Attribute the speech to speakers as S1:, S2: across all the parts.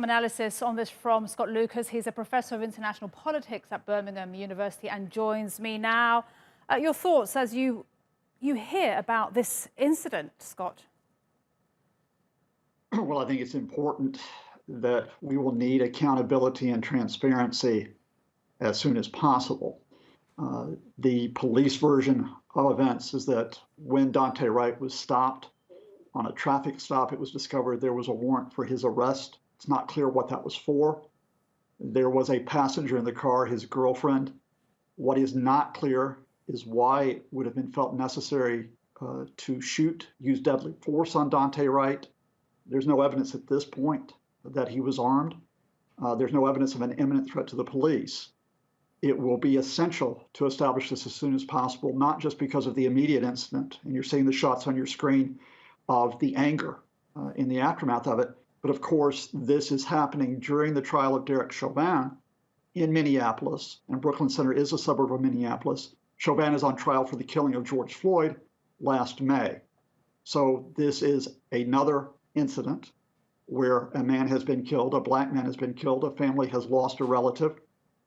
S1: analysis on this from Scott Lucas. He's a professor of international politics at Birmingham University and joins me now. Your thoughts as you hear about this incident, Scott?
S2: Well, I think it's important that we will need accountability and transparency as soon as possible. The police version of events is that when Daunte Wright was stopped on a traffic stop, it was discovered there was a warrant for his arrest. It's not clear what that was for. There was a passenger in the car, his girlfriend. What is not clear is why it would have been felt necessary to use deadly force on Daunte Wright. There's no evidence at this point that he was armed. There's no evidence of an imminent threat to the police. It will be essential to establish this as soon as possible, not just because of the immediate incident, and you're seeing the shots on your screen of the anger in the aftermath of it, but of course, this is happening during the trial of Derek Chauvin in Minneapolis, and Brooklyn Center is a suburb of Minneapolis. Chauvin is on trial for the killing of George Floyd last May. So this is another incident where a man has been killed, a black man has been killed, a family has lost a relative.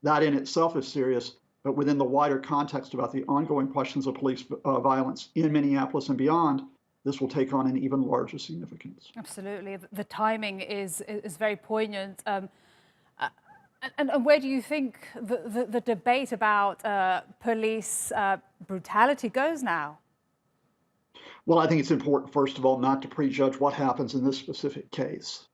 S2: That in itself is serious, but within the wider context about the ongoing questions of police violence in Minneapolis and beyond, this will take on an even larger significance.
S1: Absolutely. The timing is very poignant. And where do you think the debate about police brutality goes now?
S2: Well, I think it's important, first of all, not to prejudge what happens in this specific case.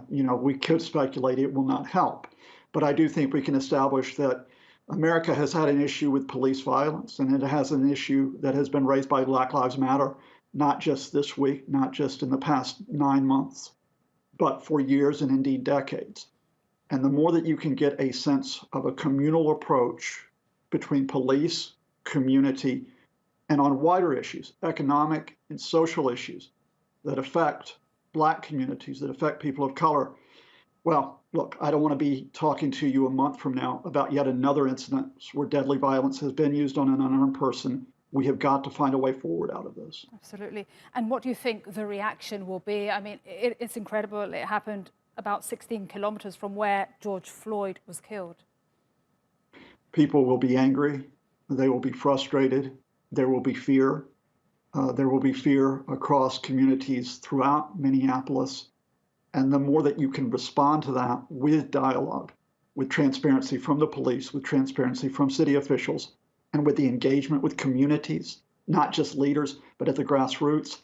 S2: We could speculate it will not help. But I do think we can establish that America has had an issue with police violence, and it has an issue that has been raised by Black Lives Matter, not just this week, not just in the past 9 months, but for years and indeed decades. And the more that you can get a sense of a communal approach between police, community, and on wider issues, economic and social issues that affect Black communities, that affect people of color. Well, look, I don't want to be talking to you a month from now about yet another incident where deadly violence has been used on an unarmed person. We have got to find a way forward out of this.
S1: Absolutely. And what do you think the reaction will be? I mean, it's incredible. It happened about 16 kilometers from where George Floyd was killed.
S2: People will be angry. They will be frustrated. There will be fear. There will be fear across communities throughout Minneapolis. And the more that you can respond to that with dialogue, with transparency from the police, with transparency from city officials, and with the engagement with communities, not just leaders, but at the grassroots,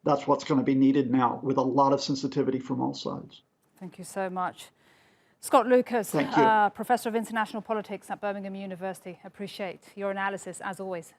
S2: that's what's going to be needed now with a lot of sensitivity from all sides.
S1: Thank you so much. Scott Lucas, Professor of International Politics at Birmingham University. Appreciate your analysis as always.